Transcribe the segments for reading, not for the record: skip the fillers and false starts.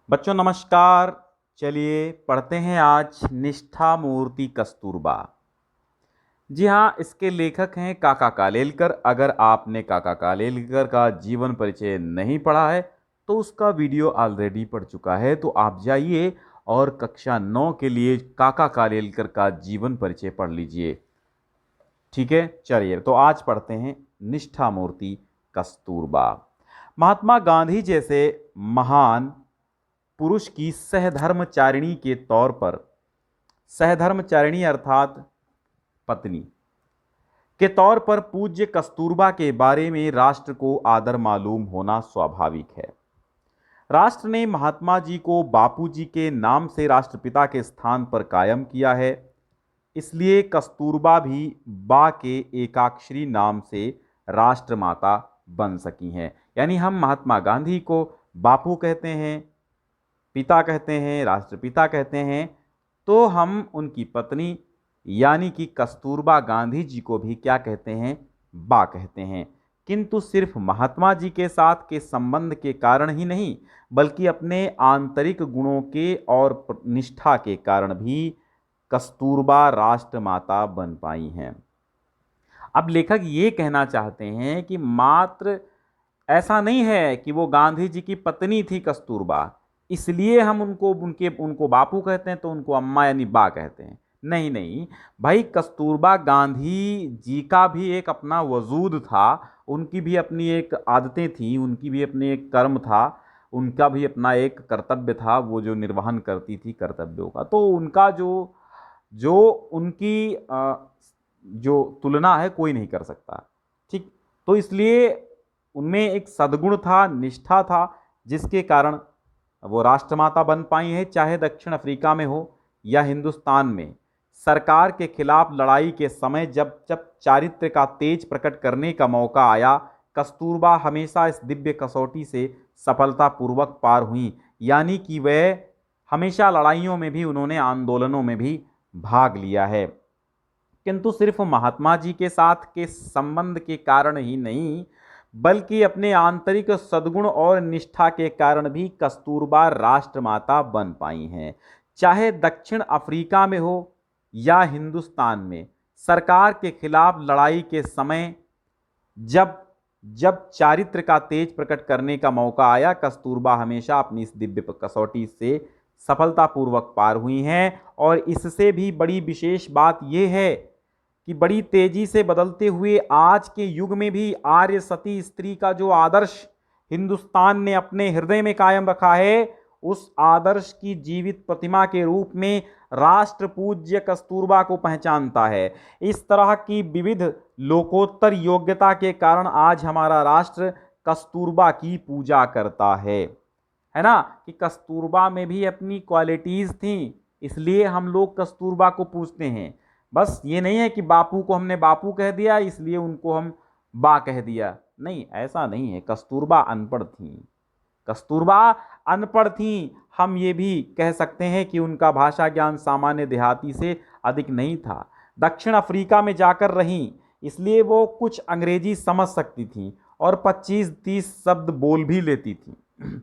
बच्चों नमस्कार। चलिए पढ़ते हैं आज निष्ठा मूर्ति कस्तूरबा। जी हाँ, इसके लेखक हैं काका कालेलकर। अगर आपने काका कालेलकर का जीवन परिचय नहीं पढ़ा है तो उसका वीडियो ऑलरेडी पढ़ चुका है, तो आप जाइए और कक्षा 9 के लिए काका कालेलकर का जीवन परिचय पढ़ लीजिए। ठीक है, चलिए तो आज पढ़ते हैं निष्ठा मूर्ति कस्तूरबा। महात्मा गांधी जैसे महान पुरुष की सहधर्मचारिणी के तौर पर, सहधर्मचारिणी अर्थात पत्नी के तौर पर पूज्य कस्तूरबा के बारे में राष्ट्र को आदर मालूम होना स्वाभाविक है। राष्ट्र ने महात्मा जी को बापू जी के नाम से राष्ट्रपिता के स्थान पर कायम किया है, इसलिए कस्तूरबा भी बा के एकाक्षरी नाम से राष्ट्रमाता बन सकी हैं। यानी हम महात्मा गांधी को बापू कहते हैं, पिता कहते हैं, राष्ट्रपिता कहते हैं, तो हम उनकी पत्नी यानी कि कस्तूरबा गांधी जी को भी क्या कहते हैं? बा कहते हैं। किंतु सिर्फ महात्मा जी के साथ के संबंध के कारण ही नहीं, बल्कि अपने आंतरिक गुणों के और निष्ठा के कारण भी कस्तूरबा राष्ट्रमाता बन पाई हैं। अब लेखक ये कहना चाहते हैं कि मात्र ऐसा नहीं है कि वो गांधी जी की पत्नी थी कस्तूरबा, इसलिए हम उनको बापू कहते हैं तो उनको अम्मा यानी बा कहते हैं। नहीं नहीं भाई, कस्तूरबा गांधी जी का भी एक अपना वजूद था, उनकी भी अपनी एक आदतें थी, उनकी भी अपनी एक कर्म था, उनका भी अपना एक कर्तव्य था, वो जो निर्वहन करती थी कर्तव्यों का। तो उनका जो जो उनकी जो तुलना है कोई नहीं कर सकता। ठीक, तो इसलिए उनमें एक सद्गुण था, निष्ठा था, जिसके कारण वो राष्ट्रमाता बन पाई है। चाहे दक्षिण अफ्रीका में हो या हिंदुस्तान में, सरकार के खिलाफ लड़ाई के समय जब जब चारित्र्य का तेज प्रकट करने का मौका आया, कस्तूरबा हमेशा इस दिव्य कसौटी से सफलतापूर्वक पार हुई। यानी कि वह हमेशा लड़ाइयों में भी, उन्होंने आंदोलनों में भी भाग लिया है। किंतु सिर्फ महात्मा जी के साथ के संबंध के कारण ही नहीं, बल्कि अपने आंतरिक सद्गुण और निष्ठा के कारण भी कस्तूरबा राष्ट्रमाता बन पाई हैं। चाहे दक्षिण अफ्रीका में हो या हिंदुस्तान में, सरकार के खिलाफ लड़ाई के समय जब जब चारित्र का तेज प्रकट करने का मौका आया, कस्तूरबा हमेशा अपनी इस दिव्य कसौटी से सफलतापूर्वक पार हुई हैं। और इससे भी बड़ी विशेष बात यह है कि बड़ी तेजी से बदलते हुए आज के युग में भी आर्य सती स्त्री का जो आदर्श हिंदुस्तान ने अपने हृदय में कायम रखा है, उस आदर्श की जीवित प्रतिमा के रूप में राष्ट्र पूज्य कस्तूरबा को पहचानता है। इस तरह की विविध लोकोत्तर योग्यता के कारण आज हमारा राष्ट्र कस्तूरबा की पूजा करता है ना, कि कस्तूरबा में भी अपनी क्वालिटीज थी, इसलिए हम लोग कस्तूरबा को पूछते हैं। बस ये नहीं है कि बापू को हमने बापू कह दिया इसलिए उनको हम बा कह दिया, नहीं, ऐसा नहीं है। कस्तूरबा अनपढ़ थी, कस्तूरबा अनपढ़ थी। हम ये भी कह सकते हैं कि उनका भाषा ज्ञान सामान्य देहाती से अधिक नहीं था। दक्षिण अफ्रीका में जाकर रहीं, इसलिए वो कुछ अंग्रेजी समझ सकती थी और 25-30 शब्द बोल भी लेती थी।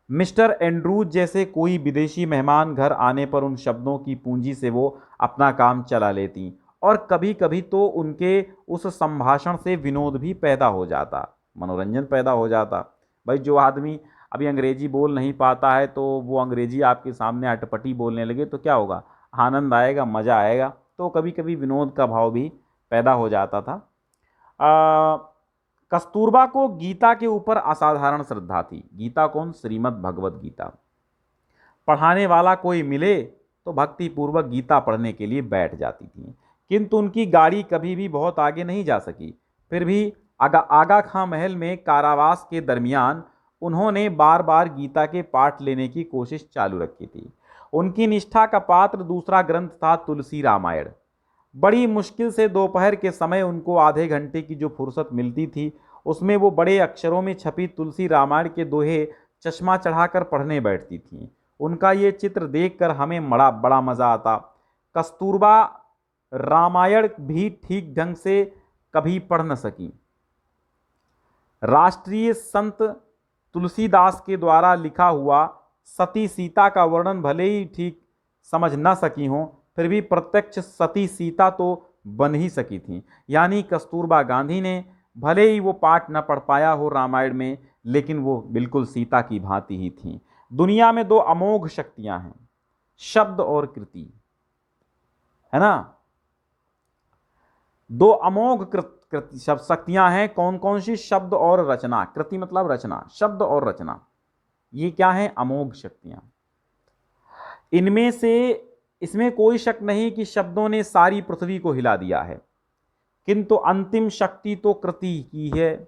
मिस्टर एंड्रूज जैसे कोई विदेशी मेहमान घर आने पर उन शब्दों की पूंजी से वो अपना काम चला लेती, और कभी कभी तो उनके उस संभाषण से विनोद भी पैदा हो जाता, मनोरंजन पैदा हो जाता। भाई, जो आदमी अभी अंग्रेजी बोल नहीं पाता है तो वो अंग्रेजी आपके सामने अटपटी बोलने लगे तो क्या होगा? आनंद आएगा, मज़ा आएगा। तो कभी कभी विनोद का भाव भी पैदा हो जाता था। कस्तूरबा को गीता के ऊपर असाधारण श्रद्धा थी। गीता कौन? श्रीमद् भगवत गीता। पढ़ाने वाला कोई मिले तो भक्ति पूर्वक गीता पढ़ने के लिए बैठ जाती थी। किंतु उनकी गाड़ी कभी भी बहुत आगे नहीं जा सकी। फिर भी आगा खां महल में कारावास के दरमियान उन्होंने बार बार गीता के पाठ लेने की कोशिश चालू रखी थी। उनकी निष्ठा का पात्र दूसरा ग्रंथ था तुलसी रामायण। बड़ी मुश्किल से दोपहर के समय उनको आधे घंटे की जो फुर्सत मिलती थी, उसमें वो बड़े अक्षरों में छपी तुलसी रामायण के दोहे चश्मा चढ़ाकर पढ़ने बैठती थीं। उनका ये चित्र देखकर हमें बड़ा मज़ा आता। कस्तूरबा रामायण भी ठीक ढंग से कभी पढ़ न सकी। राष्ट्रीय संत तुलसीदास के द्वारा लिखा हुआ सती सीता का वर्णन भले ही ठीक समझ न सकी हों, फिर भी प्रत्यक्ष सती सीता तो बन ही सकी थी। यानी कस्तूरबा गांधी ने भले ही वो पाठ न पढ़ पाया हो रामायण में, लेकिन वो बिल्कुल सीता की भांति ही थी। दुनिया में दो अमोघ शक्तियां हैं, शब्द और कृति, है ना। दो अमोघ शक्तियां हैं। कौन कौन सी? शब्द और रचना। कृति मतलब रचना, शब्द और रचना, ये क्या है? अमोघ शक्तियां। इनमें से इसमें कोई शक नहीं कि शब्दों ने सारी पृथ्वी को हिला दिया है, किंतु अंतिम शक्ति तो कृति की है।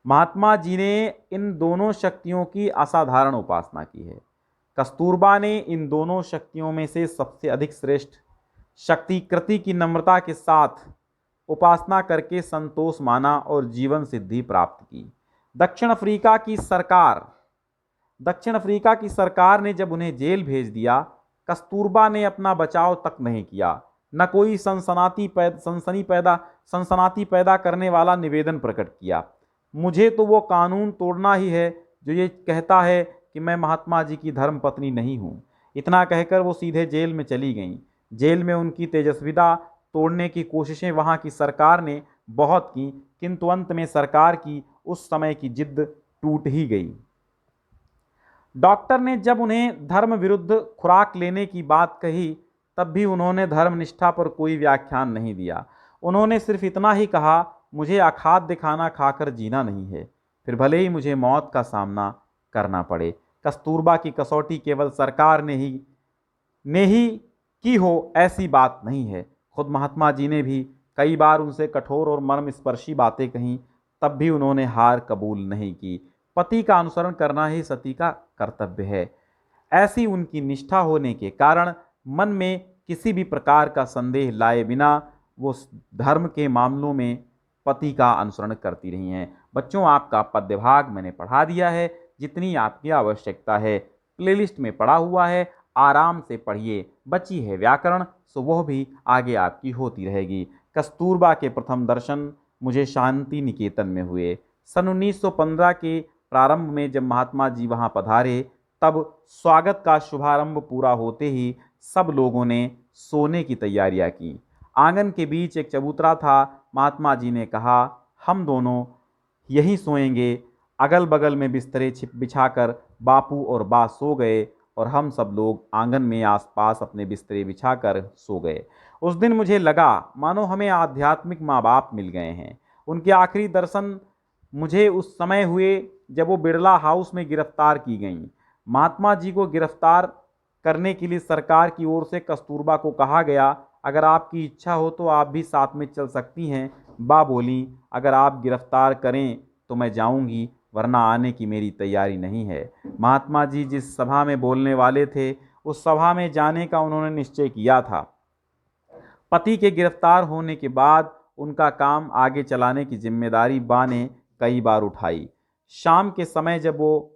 महात्मा जी ने इन दोनों शक्तियों की असाधारण उपासना की है। कस्तूरबा ने इन दोनों शक्तियों में से सबसे अधिक श्रेष्ठ शक्ति कृति की नम्रता के साथ उपासना करके संतोष माना और जीवन सिद्धि प्राप्त की। दक्षिण अफ्रीका की सरकार ने जब उन्हें जेल भेज दिया, कस्तूरबा ने अपना बचाव तक नहीं किया, न कोई सनसनाती पैदा करने वाला निवेदन प्रकट किया। मुझे तो वो कानून तोड़ना ही है जो ये कहता है कि मैं महात्मा जी की धर्म पत्नी नहीं हूँ। इतना कहकर वो सीधे जेल में चली गईं। जेल में उनकी तेजस्विता तोड़ने की कोशिशें वहाँ की सरकार ने बहुत की, किंतु अंत में सरकार की उस समय की जिद टूट ही गई। डॉक्टर ने जब उन्हें धर्म विरुद्ध खुराक लेने की बात कही, तब भी उन्होंने धर्मनिष्ठा पर कोई व्याख्यान नहीं दिया। उन्होंने सिर्फ इतना ही कहा, मुझे अखाद्य खाना खाकर जीना नहीं है, फिर भले ही मुझे मौत का सामना करना पड़े। कस्तूरबा की कसौटी केवल सरकार ने ही की हो ऐसी बात नहीं है। खुद महात्मा जी ने भी कई बार उनसे कठोर और मर्मस्पर्शी बातें कहीं, तब भी उन्होंने हार कबूल नहीं की। पति का अनुसरण करना ही सती का कर्तव्य है। ऐसी उनकी निष्ठा होने के कारण मन में किसी भी प्रकार का संदेह लाए बिना वो धर्म के मामलों में पति का अनुसरण करती रही हैं। बच्चों, आपका पद्य भाग मैंने पढ़ा दिया है। जितनी आपकी आवश्यकता है प्लेलिस्ट में पढ़ा हुआ है, आराम से पढ़िए। बची है व्याकरण, सो वह भी आगे आपकी होती रहेगी। कस्तूरबा के प्रथम दर्शन मुझे शांति निकेतन में हुए। सन 1915 के प्रारंभ में जब महात्मा जी वहाँ पधारे, तब स्वागत का शुभारंभ पूरा होते ही सब लोगों ने सोने की तैयारियां की। आंगन के बीच एक चबूतरा था। महात्मा जी ने कहा, हम दोनों यहीं सोएंगे। अगल बगल में बिस्तरे बिछाकर बापू और बा सो गए और हम सब लोग आंगन में आसपास अपने बिस्तरे बिछाकर सो गए। उस दिन मुझे लगा मानो हमें आध्यात्मिक माँ बाप मिल गए हैं। उनके आखिरी दर्शन मुझे उस समय हुए जब वो बिरला हाउस में गिरफ्तार की गईं। महात्मा जी को गिरफ्तार करने के लिए सरकार की ओर से कस्तूरबा को कहा गया, अगर आपकी इच्छा हो तो आप भी साथ में चल सकती हैं। बा बोली, अगर आप गिरफ्तार करें तो मैं जाऊंगी, वरना आने की मेरी तैयारी नहीं है। महात्मा जी जिस सभा में बोलने वाले थे, उस सभा में जाने का उन्होंने निश्चय किया था। पति के गिरफ्तार होने के बाद उनका काम आगे चलाने की जिम्मेदारी बा ने कई बार उठाई। शाम के समय जब वो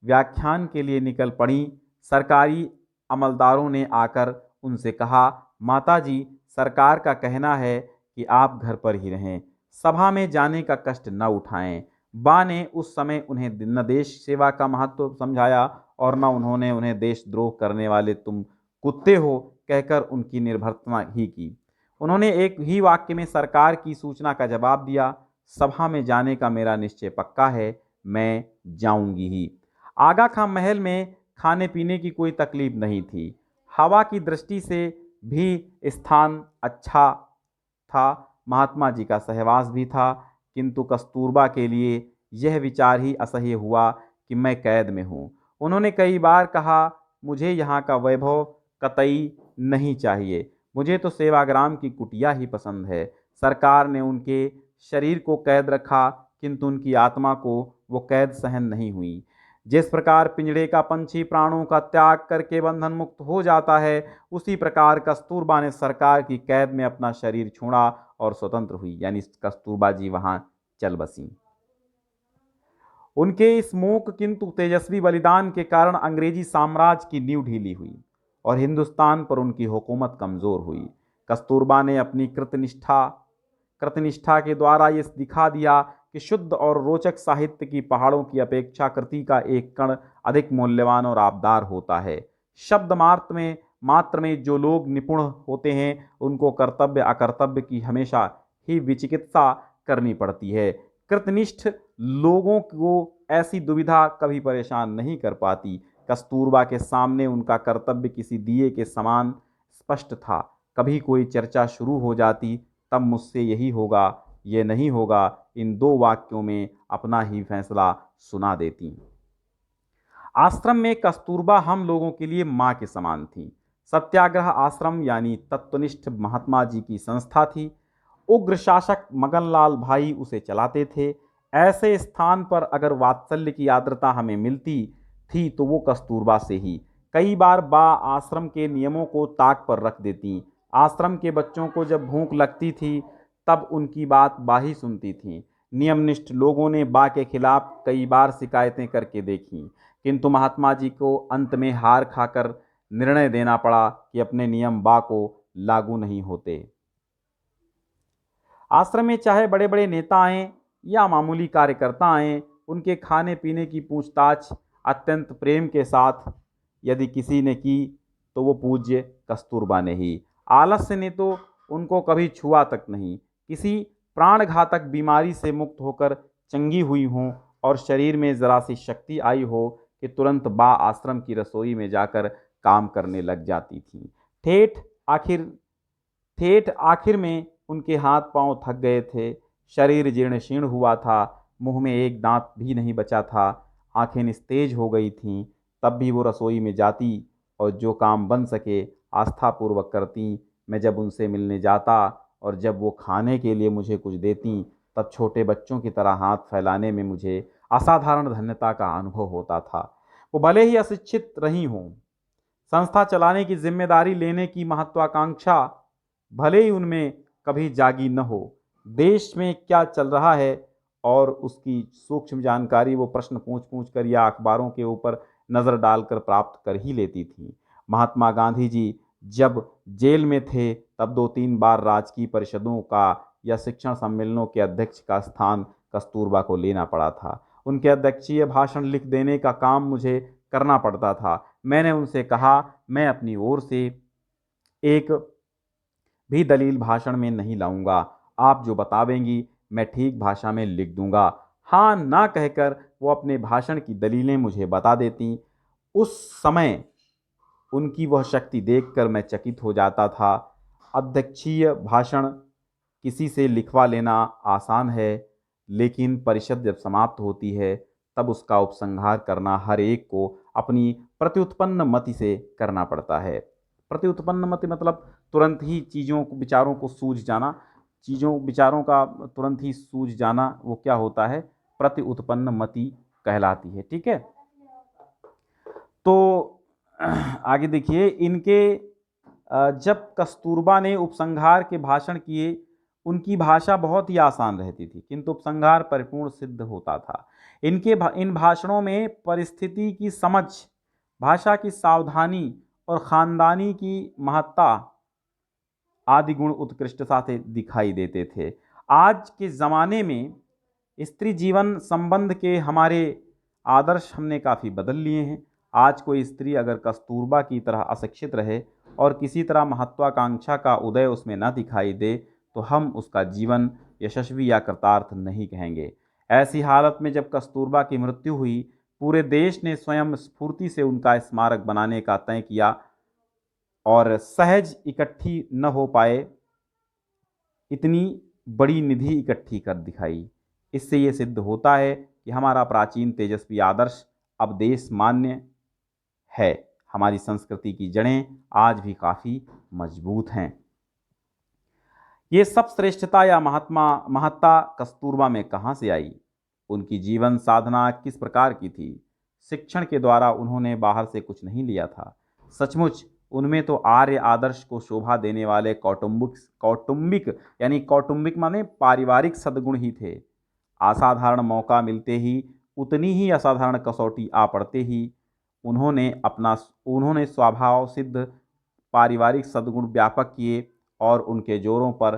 व्याख्यान के लिए निकल पड़ी, सरकारी अमलदारों ने आकर उनसे कहा, माताजी, सरकार का कहना है कि आप घर पर ही रहें, सभा में जाने का कष्ट न उठाएं। बा ने उस समय उन्हें न देश सेवा का महत्व समझाया और न उन्होंने उन्हें देशद्रोह करने वाले तुम कुत्ते हो कहकर उनकी निर्भरता ही की। उन्होंने एक ही वाक्य में सरकार की सूचना का जवाब दिया, सभा में जाने का मेरा निश्चय पक्का है, मैं जाऊंगी ही। आगा खां महल में खाने पीने की कोई तकलीफ नहीं थी। हवा की दृष्टि से भी स्थान अच्छा था। महात्मा जी का सहवास भी था, किंतु कस्तूरबा के लिए यह विचार ही असह्य हुआ कि मैं कैद में हूँ। उन्होंने कई बार कहा, मुझे यहाँ का वैभव कतई नहीं चाहिए, मुझे तो सेवाग्राम की कुटिया ही पसंद है। सरकार ने उनके शरीर को कैद रखा, किंतु उनकी आत्मा को वो कैद सहन नहीं हुई। जिस प्रकार पिंजड़े का पंछी प्राणों का त्याग करके बंधन मुक्त हो जाता है, उसी प्रकार कस्तूरबा ने सरकार की कैद में अपना शरीर छोड़ा और स्वतंत्र हुई। यानी कस्तूरबा जी वहां चल बसी। उनके इस मूक किंतु तेजस्वी बलिदान के कारण अंग्रेजी साम्राज्य की नींव ढीली हुई और हिंदुस्तान पर उनकी हुकूमत कमजोर हुई। कस्तूरबा ने अपनी कृतनिष्ठा के द्वारा ये दिखा दिया कि शुद्ध और रोचक साहित्य की पहाड़ों की अपेक्षा कृति का एक कण अधिक मूल्यवान और आबदार होता है। शब्द मात्र में जो लोग निपुण होते हैं उनको कर्तव्य अकर्तव्य की हमेशा ही विचिकित्सा करनी पड़ती है। कृतनिष्ठ लोगों को ऐसी दुविधा कभी परेशान नहीं कर पाती। कस्तूरबा के सामने उनका कर्तव्य किसी दिए के समान स्पष्ट था। कभी कोई चर्चा शुरू हो जाती तब मुझसे यही होगा, ये नहीं होगा, इन दो वाक्यों में अपना ही फैसला सुना देती। आश्रम में कस्तूरबा हम लोगों के लिए माँ के समान थी। सत्याग्रह आश्रम यानी तत्वनिष्ठ महात्मा जी की संस्था थी। उग्र शासक मगनलाल भाई उसे चलाते थे। ऐसे स्थान पर अगर वात्सल्य की आर्द्रता हमें मिलती थी तो वो कस्तूरबा से ही। कई बार बा आश्रम के नियमों को ताक पर रख देती। आश्रम के बच्चों को जब भूख लगती थी तब उनकी बात बा ही सुनती थी। नियमनिष्ठ लोगों ने बा के खिलाफ कई बार शिकायतें करके देखी, किंतु महात्मा जी को अंत में हार खाकर निर्णय देना पड़ा कि अपने नियम बा को लागू नहीं होते। आश्रम में चाहे बड़े बड़े नेता आएं या मामूली कार्यकर्ता आएं, उनके खाने पीने की पूछताछ अत्यंत प्रेम के साथ यदि किसी ने की तो वो पूज्य कस्तूरबा ने ही। आलस्य ने तो उनको कभी छुआ तक नहीं। किसी प्राणघातक बीमारी से मुक्त होकर चंगी हुई हों और शरीर में जरा सी शक्ति आई हो कि तुरंत बा आश्रम की रसोई में जाकर काम करने लग जाती थी। ठेठ आखिर में उनके हाथ पांव थक गए थे, शरीर जीर्ण शीर्ण हुआ था, मुंह में एक दांत भी नहीं बचा था, आंखें निस्तेज हो गई थीं, तब भी वो रसोई में जाती और जो काम बन सके आस्थापूर्वक करती। मैं जब उनसे मिलने जाता और जब वो खाने के लिए मुझे कुछ देती तब छोटे बच्चों की तरह हाथ फैलाने में मुझे असाधारण धन्यता का अनुभव होता था। वो भले ही अशिक्षित रही हों, संस्था चलाने की जिम्मेदारी लेने की महत्वाकांक्षा भले ही उनमें कभी जागी न हो, देश में क्या चल रहा है और उसकी सूक्ष्म जानकारी वो प्रश्न पूछ पूछ कर या अखबारों के ऊपर नज़र डालकर प्राप्त कर ही लेती थी। महात्मा गांधी जी जब जेल में थे तब 2-3 बार राजकीय परिषदों का या शिक्षण सम्मेलनों के अध्यक्ष का स्थान कस्तूरबा को लेना पड़ा था। उनके अध्यक्षीय भाषण लिख देने का काम मुझे करना पड़ता था। मैंने उनसे कहा, मैं अपनी ओर से एक भी दलील भाषण में नहीं लाऊंगा, आप जो बतावेंगी मैं ठीक भाषा में लिख दूंगा। हाँ ना कहकर वो अपने भाषण की दलीलें मुझे बता देती। उस समय उनकी वह शक्ति देखकर मैं चकित हो जाता था। अध्यक्षीय भाषण किसी से लिखवा लेना आसान है, लेकिन परिषद जब समाप्त होती है तब उसका उपसंहार करना हर एक को अपनी प्रत्युत्पन्न मति से करना पड़ता है। प्रत्युत्पन्न मति मतलब तुरंत ही चीज़ों को विचारों को सूझ जाना, चीज़ों विचारों का तुरंत ही सूझ जाना, वो क्या होता है, प्रति उत्पन्न मति कहलाती है। ठीक है, तो आगे देखिए, जब कस्तूरबा ने उपसंहार के भाषण किए, उनकी भाषा बहुत ही आसान रहती थी किंतु उपसंहार परिपूर्ण सिद्ध होता था। इन भाषणों में परिस्थिति की समझ, भाषा की सावधानी और खानदानी की महत्ता आदि गुण उत्कृष्टता से दिखाई देते थे। आज के ज़माने में स्त्री जीवन संबंध के हमारे आदर्श हमने काफ़ी बदल लिए हैं। आज कोई स्त्री अगर कस्तूरबा की तरह अशिक्षित रहे और किसी तरह महत्वाकांक्षा का उदय उसमें न दिखाई दे तो हम उसका जीवन यशस्वी या कृतार्थ नहीं कहेंगे। ऐसी हालत में जब कस्तूरबा की मृत्यु हुई, पूरे देश ने स्वयं स्फूर्ति से उनका स्मारक बनाने का तय किया और सहज इकट्ठी न हो पाए इतनी बड़ी निधि इकट्ठी कर दिखाई। इससे ये सिद्ध होता है कि हमारा प्राचीन तेजस्वी आदर्श अब देश मान्य है। हमारी संस्कृति की जड़ें आज भी काफ़ी मजबूत हैं। ये सब श्रेष्ठता या महत्ता कस्तूरबा में कहाँ से आई? उनकी जीवन साधना किस प्रकार की थी? शिक्षण के द्वारा उन्होंने बाहर से कुछ नहीं लिया था। सचमुच उनमें तो आर्य आदर्श को शोभा देने वाले कौटुंबिक माने पारिवारिक सद्गुण ही थे। असाधारण मौका मिलते ही उतनी ही असाधारण कसौटी आ पड़ते ही उन्होंने स्वभाव सिद्ध पारिवारिक सद्गुण व्यापक किए और उनके जोरों पर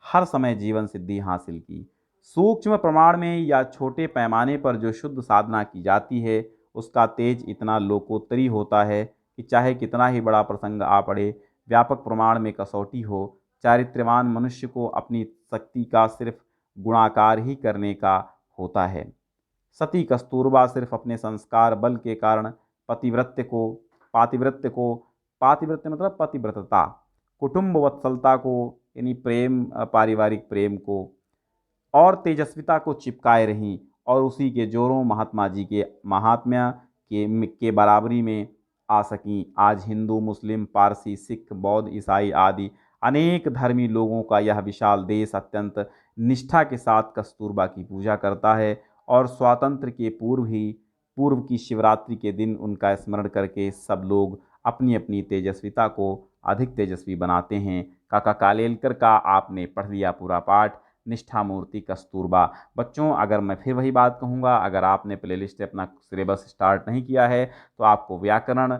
हर समय जीवन सिद्धि हासिल की। सूक्ष्म प्रमाण में या छोटे पैमाने पर जो शुद्ध साधना की जाती है उसका तेज इतना लोकोत्तरी होता है कि चाहे कितना ही बड़ा प्रसंग आ पड़े, व्यापक प्रमाण में कसौटी हो, चारित्र्यवान मनुष्य को अपनी शक्ति का सिर्फ गुणाकार ही करने का होता है। सती कस्तूरबा सिर्फ अपने संस्कार बल के कारण पातिव्रत्य मतलब पतिव्रतता, कुटुंब वत्सलता को यानी प्रेम, पारिवारिक प्रेम को और तेजस्विता को चिपकाए रहीं और उसी के जोरों महात्मा जी के महात्म्य के बराबरी में आ सकीं। आज हिंदू, मुस्लिम, पारसी, सिख, बौद्ध, ईसाई आदि अनेक धर्मी लोगों का यह विशाल देश अत्यंत निष्ठा के साथ कस्तूरबा की पूजा करता है और स्वातंत्र्य के पूर्व की शिवरात्रि के दिन उनका स्मरण करके सब लोग अपनी अपनी तेजस्विता को अधिक तेजस्वी बनाते हैं। काका कालेलकर का आपने पढ़ लिया पूरा पाठ, निष्ठा मूर्ति कस्तूरबा। बच्चों, अगर मैं फिर वही बात कहूँगा, अगर आपने प्लेलिस्ट से अपना सिलेबस स्टार्ट नहीं किया है तो आपको व्याकरण,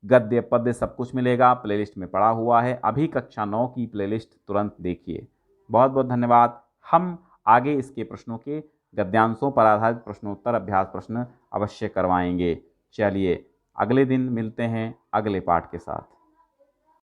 गद्य, पद्य सब कुछ मिलेगा, प्लेलिस्ट में पड़ा हुआ है। अभी कक्षा 9 की प्लेलिस्ट तुरंत देखिए। बहुत बहुत धन्यवाद। हम आगे इसके प्रश्नों के गद्यांशों पर आधारित प्रश्नोत्तर अभ्यास प्रश्न अवश्य करवाएंगे। चलिए अगले दिन मिलते हैं अगले पाठ के साथ।